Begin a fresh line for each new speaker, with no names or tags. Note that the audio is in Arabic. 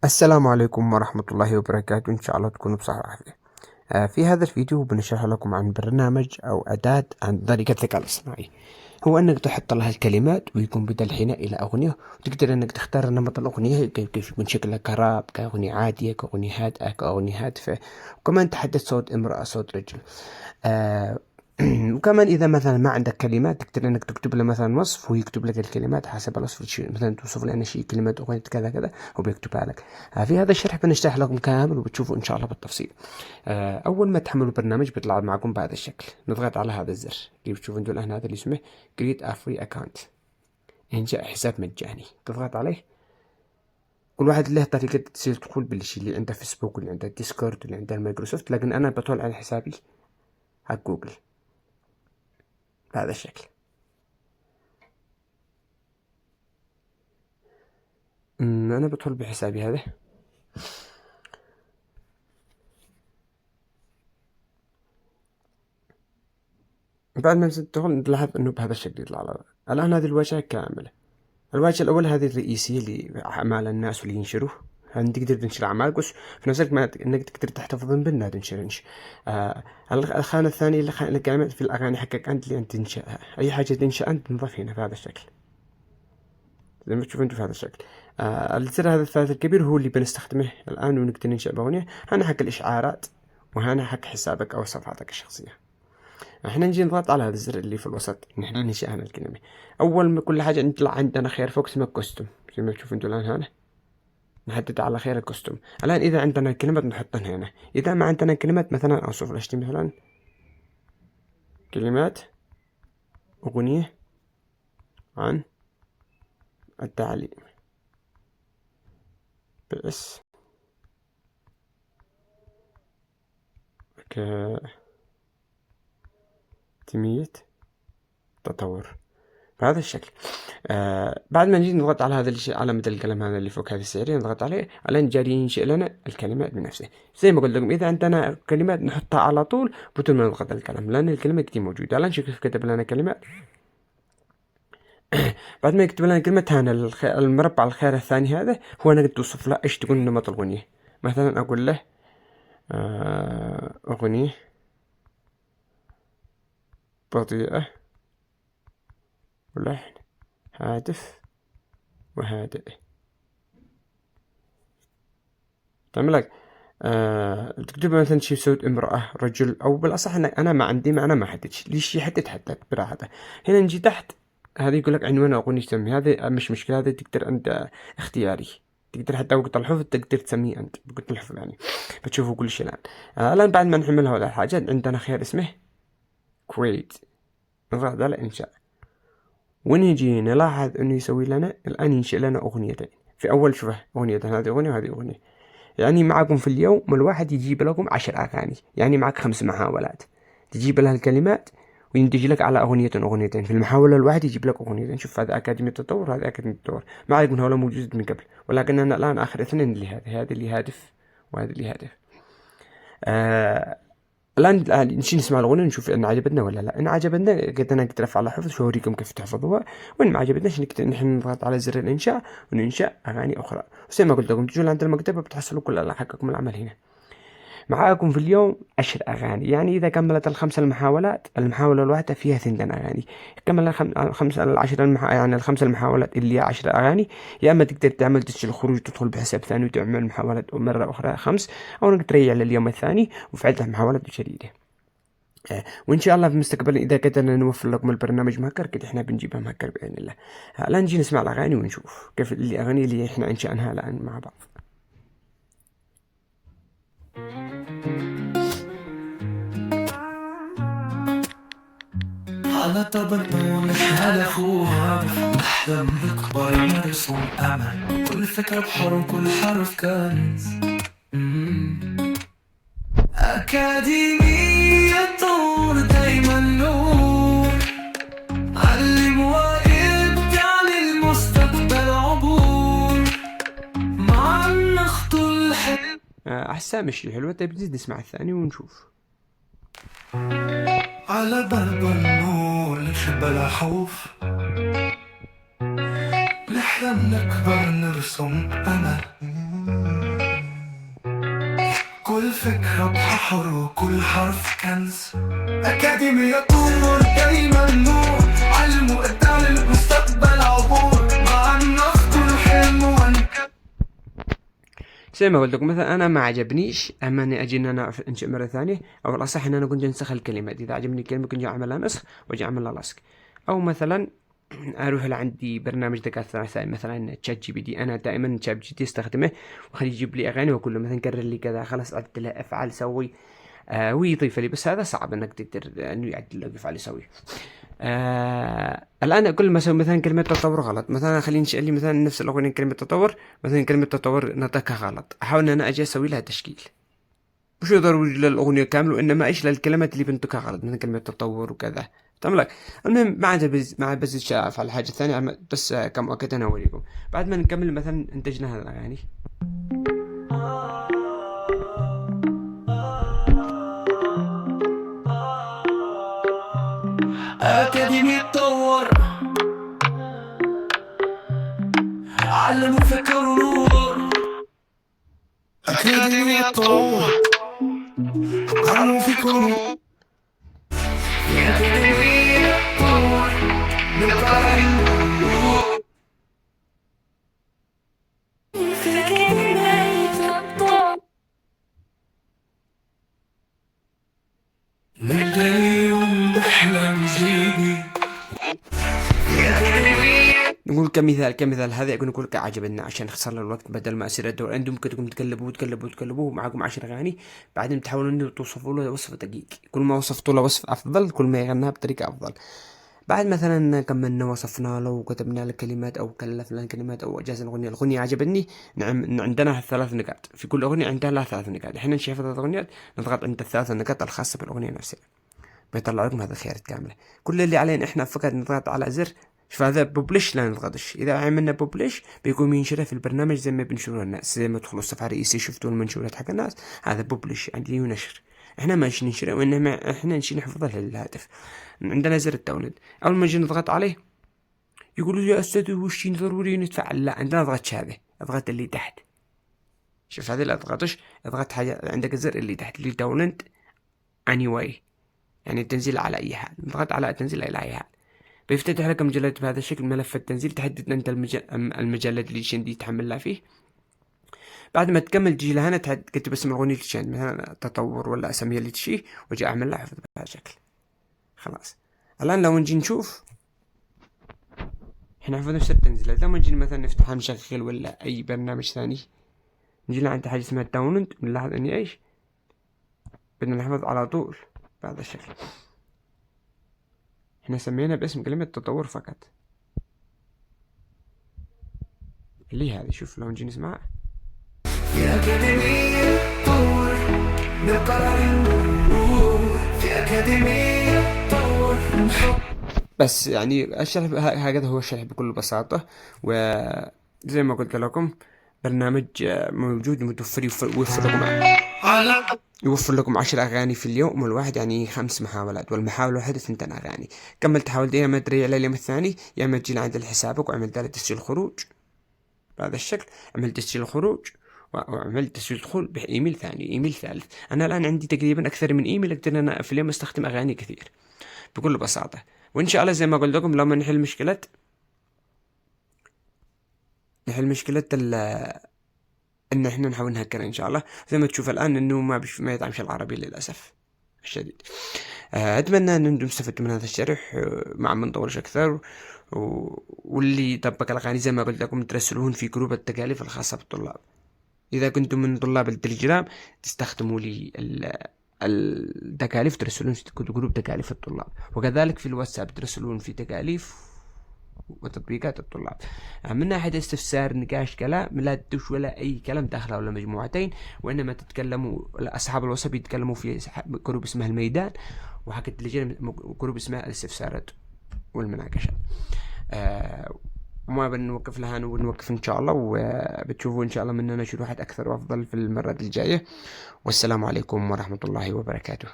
السلام عليكم ورحمة الله وبركاته، إن شاء الله تكونوا بصحة وعافية. في هذا الفيديو بنشرح لكم عن برنامج أو أداة عن طريق الذكاء الاصطناعي. هو أنك تحط لها الكلمات ويكون بدل الحين إلى أغنية، وتقدر أنك تختار نمط الأغنية كيف يكون شكلها، كراب، كأغنية عادية، كأغنية هادئة، كأغنية هادفة، وكمان تحدث صوت امرأة، صوت رجل. آه، وكمان إذا مثلا ما عندك كلمات تقدر إنك تكتب له مثلا وصف ويكتب لك الكلمات حسب الوصف. مثلا توصف لنا شيء، كلمة أغنية كذا كذا، هو بيكتبها لك. في هذا الشرح بنشرح لكم كامل وبتشوفوا إن شاء الله بالتفصيل. أول ما تحملوا البرنامج بيطلع معكم بهذا الشكل، نضغط على هذا الزر اللي بتشوفوا انتوا الآن، هذا اللي اسمه Create a Free Account، إنشاء حساب مجاني. تضغط عليه. كل واحد له طريقة تصير تدخل بالشيء، اللي عنده فيسبوك واللي عنده ديسكورد واللي عنده مايكروسوفت، لكن أنا بطول على حسابي حق جوجل بهذا الشكل. أنا بدخل بحسابي هذا. بعد ما تدخل نلاحظ إنه بهذا الشكل يطلع لنا الآن هذه الواجهة كاملة. الواجهة الأول هذه الرئيسية اللي أعمال الناس واللي ينشروه، تقدر تنشر أعمالك، بس في نفس الوقت إنك تقدر تحتفظ بأنها تنشر. الخانة الثانية اللي كانت في الأغاني حقك أنت، اللي أنت تنشأها، أي حاجة تنشأ أنت تنضاف هنا بهذا الشكل زي ما تشوفوا انتوا في هذا الشكل. الزر هذا الثالث الكبير هو اللي بنستخدمه الآن ونقدر ننشأ بأغنية. هنا حق الإشعارات، وهنا حق حسابك أو صفحتك الشخصية. احنا نجي نضغط على هذا الزر اللي في الوسط، نحن ننشأ هنا الكلمة. أول ما كل حاجة نطلع عندنا خيار فوق اسمه كوستوم، زي ما تشوفوا انتوا الآن. هنا نحدد على خيار الكوستوم. الآن إذا عندنا كلمات نحطها هنا، إذا ما عندنا كلمات مثلا أوصف لشتي مثلا كلمات أغنية عن التعليم بس كتمية تطور بهذا الشكل. بعد ما نجي نضغط على هذا الشيء، علامة القلم هذا اللي فوق هذه السعرية، نضغط عليه. الآن جاري ينشئ لنا الكلمات بنفسه. زي ما قلت لكم، إذا عندنا كلمات نحطها على طول بدون ما نضغط القلم، لأن الكلمة دي موجودة. الآن شوف كيف كتب لنا كلمات. بعد ما يكتب لنا كلمة، هنا المربع الخيار الثاني هذا هو أنك توصف له إيش تكون نمط الأغنية. مثلا أقول له أغنية بطيئة ولحن هادف وهادئ. تعمل لك تكتب مثلا شي صوت امرأة، رجل، أو بالأصح أنا ما عندي أنا ما حددش ليش يحدد براحته. هنا نجي تحت، هذا يقول لك عنوان أغنية تسمي. هذا مش مشكلة، هذا تقدر أنت اختياري، تقدر حتى وقت الحفظ تقدر تسميه أنت وقت الحفظ يعني. بتشوفوا كل شيء الآن. الآن بعد ما نحمل هذه الحاجات عندنا خيار اسمه Create، نضغط على إنشاء، ونيجي نلاحظ إنه يسوي لنا الآن ينشئ لنا أغنيتين. في أول شوفه أغنية، هذه أغنية وهذه أغنية. يعني معكم في اليوم الواحد يجيب لكم 10 أغاني، يعني معك 5 محاولات تجيب لها الكلمات، وينتج لك على أغنيتين. في المحاولة الواحد يجيب لك أغنيتين. شوف هذا أكاديمية التطور، هذا أكاديمية التطور. ما عليكم هؤلاء موجود من قبل، ولكن أنا الآن آخر 2 اللي هذا اللي هادف وهذا اللي هادف. الآن نشي نسمع الأغنية ونشوف إن عجبتنا ولا لا. إن عجبتنا قدرنا نقدر على حفظ، شو أوريكم كيف تحفظوها. وإن ما عجبتناش نحن نضغط على زر الإنشاء وننشأ أغاني أخرى. وزي ما قلت لكم تجوا عند المكتبة بتحصلوا كل حقكم العمل هنا. معاكم في اليوم 10 أغاني، يعني إذا كملت ال5 المحاولات، المحاولة الواحدة فيها 2 أغاني. كمل يعني ال5 المحاولات اللي هي 10 أغاني، يا أما تقدر تعمل تسجيل خروج، تدخل بحساب ثاني وتعمل محاولات مرة أخرى 5، أو إنك تريح لليوم الثاني وفي عدة محاولات جديدة. وإن شاء الله في المستقبل إذا قدرنا نوفر لكم البرنامج مهكر كده، إحنا بنجيبها مهكر بإذن الله. الآن نجي نسمع الأغاني ونشوف كيف الأغاني اللي إحنا أنشأناها الآن مع بعض.
على طبق على أخوها نحلم نكبر نرسم أمل، كل فكرة بحر وكل حرف كنز. أكاديمية التطور دايما نور، علم وإبداع للمستقبل عبور، مع النخط الحلو.
أحسن مش حلوة. طيب نزيد نسمع الثاني ونشوف.
على باب النور بلا خوف، نحلم نكبر نرسم أمل، الفكرة بحر وكل حرف كنز. أكاديمية طور دايما نور، علم وإبداع للمستقبل عبور، مع النقد والحلم والكتب.
زي ما قلت لكم مثلا انا ما عجبنيش اما اني اجي ان انا انشئ مره ثانيه، او الاصح ان انا كنت انسخ الكلمات. اذا عجبني الكلمه كنت اعملها نسخ واجي اعملها لصق، او مثلا اروح لعندي برنامج ذكاء اصطناعي مثلا تشات جي بي تي. انا دائما تشات جي تي استخدمه وخليه يجيب لي اغاني واقول له مثلا كرر لي كذا، خلاص عدت له افعل سوي ويضيف لي. بس هذا صعب انك تقدر انه يعدل لك افعال يسوي. الان كل ما اسوي مثلا كلمه تطور غلط، مثلا خليني انشئ لي مثلا نفس الاغنيه كلمه تطور، مثلا كلمه تطور نطقها غلط، احاول ان انا اجي اسوي لها تشكيل. مش ضروري للاغنيه كامله، وانما ايش للكلمات اللي بنطقها غلط، مثلا كلمه تطور وكذا. تمام لك. المهم ما بزيدش افعل حاجه ثانيه، بس كم وقت انا اوريكم. بعد ما نكمل مثلا انتجنا هذا الاغاني.
أكاديمية طور، علم وفكر ونور. أكاديمية طور، علم وفكر ونور. أكاديمية طور، نبقى النور. نبدأ اليوم بحلم جديد.
نقول كمثال هذا يكون نقول عجبنا عشان نخسر له الوقت، بدل ما اصير ادور عندهم كنتم تقلبوا معكم 10 اغاني، بعدين تحاولوا انه توصفوا له وصف دقيق. كل ما وصفتوا له وصف افضل كل ما يغناها بطريقه افضل. بعد مثلا كملنا وصفنا له وكتبنا له كلمات او كلفنا له كلمات او اجازنا الاغنيه عجبتني. نعم عندنا 3 نقاط في كل اغنيه، عندها لها 3 نقاط. احنا نشوف 3 اغنيات نضغط عند ال3 نقاط الخاصه بالاغنيه نفسها، بيطلع لكم هذا الخيارات كامله. كل اللي علينا احنا فقط نضغط على زر. فهذا بوبلش لا نضغطش. اذا عملنا بوبلش بيكون ينشره في البرنامج زي ما بنشره الناس، زي ما تدخلوا الصفحه الرئيسيه شفتوا المنشورات حق الناس، هذا بوبلش عندي ونشر. احنا ما ننشره، وانما احنا نشي نحفظه للهاتف. عندنا زر الداونلود، اول ما نجي نضغط عليه يقولوا يا استاذ وش ضروري نتفعل. لا عندنا نضغط هذا، اضغط اللي تحت. شوف هذه لا اضغطش، اضغط حاجه عندك الزر اللي تحت اللي داونلود اني واي، يعني التنزيل على اي حال. نضغط على التنزيل على اي حال بيفتتح لك مجلات بهذا الشكل. ملف التنزيل تحدد انت المجلد اللي تشندي تحملها فيه. بعد ما تكمل تجي لهنا تكتب اسم الاغنيه اللي تشند، مثلا تطور ولا اسميها اللي تشيه، واجي اعمل لها حفظ بهذا الشكل. خلاص الان لو نجي نشوف احنا حفظنا نفس التنزيلات. لما نجي مثلا نفتحها نشغل ولا اي برنامج ثاني، نجي لعند حاجه اسمها الداونلود، نلاحظ اني ايش بدنا نحفظ على طول بهذا الشكل. احنا سمينا باسم كلمة تطور فقط اللي هذه. شوف لو نجي نسمع
في أكاديمية طور، نبقى النور. في أكاديمية طور.
بس يعني الشرح هكذا هو الشرح بكل بساطة. وزي ما قلت لكم برنامج موجود متوفر، يوفر لكم 10 أغاني في اليوم، والواحد يعني 5 محاولات، والمحاولة الواحدة 2 أغاني. كمل تحاول يا ما تري على اليوم الثاني، يا ما تجي لعند حسابك وعمل تسجيل خروج بهذا الشكل. عمل تسجيل خروج وعمل تسجيل دخول بإيميل ثاني، إيميل ثالث. أنا الآن عندي تقريبا أكثر من إيميل أقدر أنا في اليوم أستخدم أغاني كثير بكل بساطة. وإن شاء الله زي ما قلت لكم لما نحل مشكلة ان احنا نحاول نهكر ان شاء الله. زي ما تشوف الان انه ما يدعمش العربي للاسف الشديد. اتمنى ان انتم استفدتوا من هذا الشرح مع من طولش اكثر. واللي يطبق الاغاني زي ما قلت لكم ترسلون في جروب التكاليف الخاصه بالطلاب. اذا كنتم من طلاب التليجرام تستخدموا لي التكاليف، ترسلون في جروب تكاليف الطلاب، وكذلك في الواتساب ترسلون في تكاليف وتطبيقات الطلاب. من ناحية استفسار نقاش كلام لا تدوش ولا أي كلام داخله ولا مجموعتين، وإنما تتكلموا أصحاب الوصف يتكلموا في جروب اسمه الميدان، وحق التليجرام جروب اسمه الاستفسارات والمناقشات. وما بنوقف لها ونوقف إن شاء الله، وبتشوفوا إن شاء الله مننا شروحات أكثر وأفضل في المرات الجاية. والسلام عليكم ورحمة الله وبركاته.